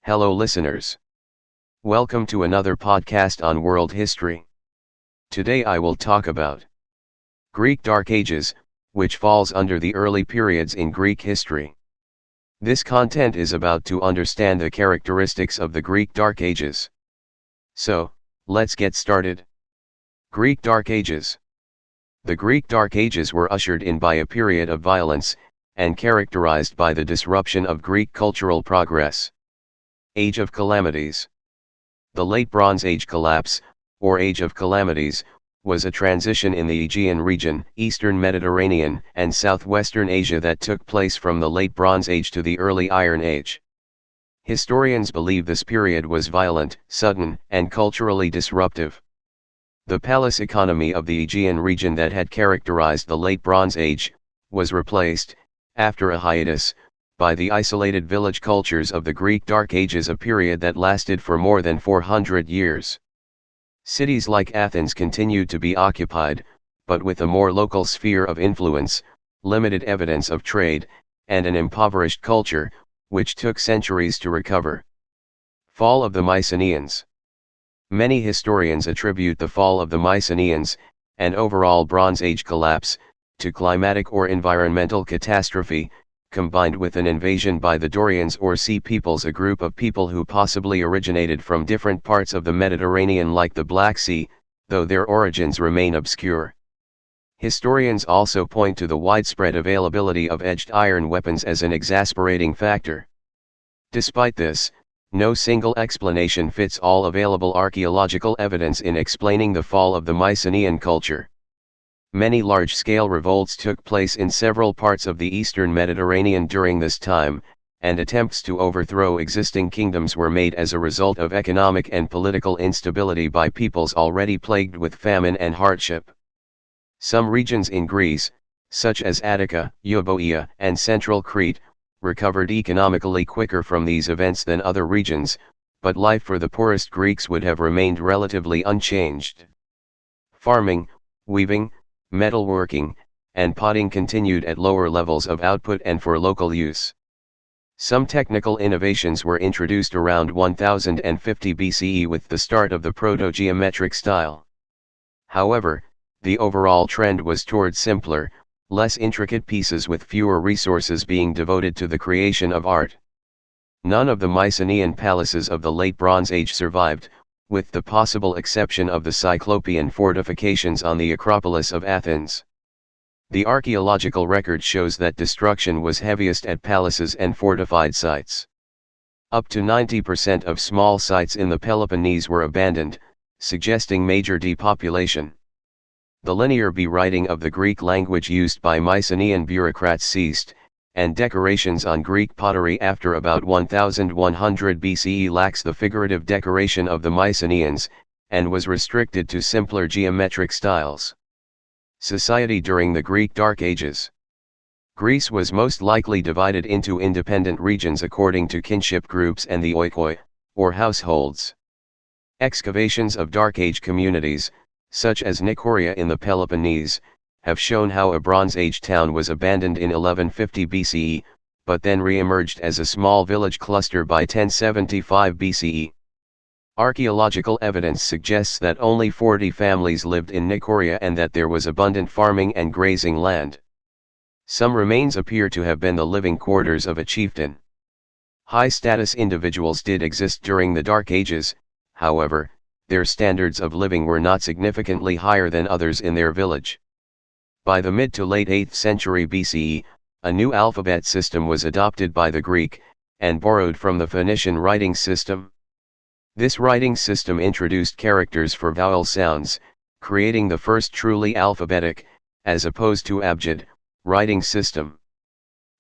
Hello listeners. Welcome to another podcast on world history. Today I will talk about Greek Dark Ages, which falls under the early periods in Greek history. This content is about to understand the characteristics of the Greek Dark Ages. So, let's get started. Greek Dark Ages. The Greek Dark Ages were ushered in by a period of violence, and characterized by the disruption of Greek cultural progress. Age of Calamities. The Late Bronze Age collapse, or Age of Calamities, was a transition in the Aegean region, Eastern Mediterranean, and Southwestern Asia that took place from the Late Bronze Age to the Early Iron Age. Historians believe this period was violent, sudden, and culturally disruptive. The palace economy of the Aegean region that had characterized the Late Bronze Age, was replaced, after a hiatus, by the isolated village cultures of the Greek Dark Ages, a period that lasted for more than 400 years. Cities like Athens continued to be occupied, but with a more local sphere of influence, limited evidence of trade, and an impoverished culture, which took centuries to recover. Fall of the Myceneans. Many historians attribute the fall of the Myceneans, and overall Bronze Age collapse, to climatic or environmental catastrophe, combined with an invasion by the Dorians or Sea Peoples, a group of people who possibly originated from different parts of the Mediterranean like the Black Sea, though their origins remain obscure. Historians also point to the widespread availability of edged iron weapons as an exasperating factor. Despite this, no single explanation fits all available archaeological evidence in explaining the fall of the Mycenaean culture. Many large-scale revolts took place in several parts of the eastern Mediterranean during this time, and attempts to overthrow existing kingdoms were made as a result of economic and political instability by peoples already plagued with famine and hardship. Some regions in Greece, such as Attica, Euboea, and central Crete, recovered economically quicker from these events than other regions, but life for the poorest Greeks would have remained relatively unchanged. Farming, weaving, metalworking, and potting continued at lower levels of output and for local use. Some technical innovations were introduced around 1050 BCE with the start of the proto-geometric style. However, the overall trend was toward simpler, less intricate pieces with fewer resources being devoted to the creation of art. None of the Mycenaean palaces of the Late Bronze Age survived, with the possible exception of the Cyclopean fortifications on the Acropolis of Athens. The archaeological record shows that destruction was heaviest at palaces and fortified sites. Up to 90% of small sites in the Peloponnese were abandoned, suggesting major depopulation. The linear B writing of the Greek language used by Mycenaean bureaucrats ceased, and decorations on Greek pottery after about 1100 BCE lacks the figurative decoration of the Mycenaeans, and was restricted to simpler geometric styles. Society during the Greek Dark Ages. Greece was most likely divided into independent regions according to kinship groups and the oikoi, or households. Excavations of Dark Age communities, such as Nicoria in the Peloponnese, have shown how a Bronze Age town was abandoned in 1150 BCE, but then re-emerged as a small village cluster by 1075 BCE. Archaeological evidence suggests that only 40 families lived in Nicoria and that there was abundant farming and grazing land. Some remains appear to have been the living quarters of a chieftain. High-status individuals did exist during the Dark Ages, however, their standards of living were not significantly higher than others in their village. By the mid to late 8th century BCE, a new alphabet system was adopted by the Greek, and borrowed from the Phoenician writing system. This writing system introduced characters for vowel sounds, creating the first truly alphabetic, as opposed to abjad, writing system.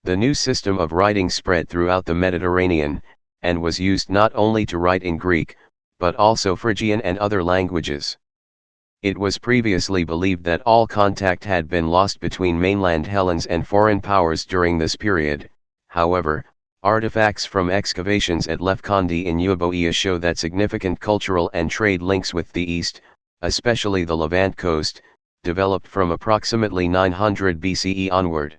The new system of writing spread throughout the Mediterranean, and was used not only to write in Greek, but also Phrygian and other languages. It was previously believed that all contact had been lost between mainland Hellenes and foreign powers during this period. However, artifacts from excavations at Lefkandi in Euboea show that significant cultural and trade links with the East, especially the Levant coast, developed from approximately 900 BCE onward.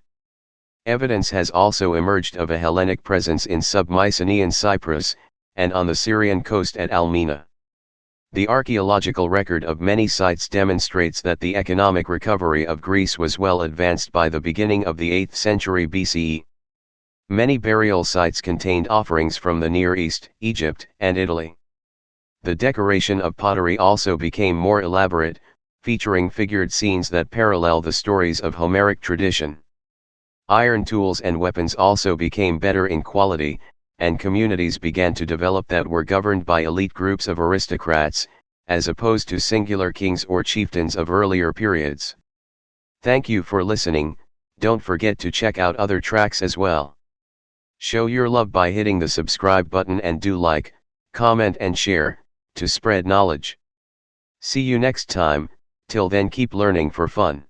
Evidence has also emerged of a Hellenic presence in sub-Mycenaean Cyprus, and on the Syrian coast at Almina. The archaeological record of many sites demonstrates that the economic recovery of Greece was well advanced by the beginning of the 8th century BCE. Many burial sites contained offerings from the Near East, Egypt, and Italy. The decoration of pottery also became more elaborate, featuring figured scenes that parallel the stories of Homeric tradition. Iron tools and weapons also became better in quality, and communities began to develop that were governed by elite groups of aristocrats, as opposed to singular kings or chieftains of earlier periods. Thank you for listening. Don't forget to check out other tracks as well. Show your love by hitting the subscribe button and do like, comment and share, to spread knowledge. See you next time. Till then, keep learning for fun.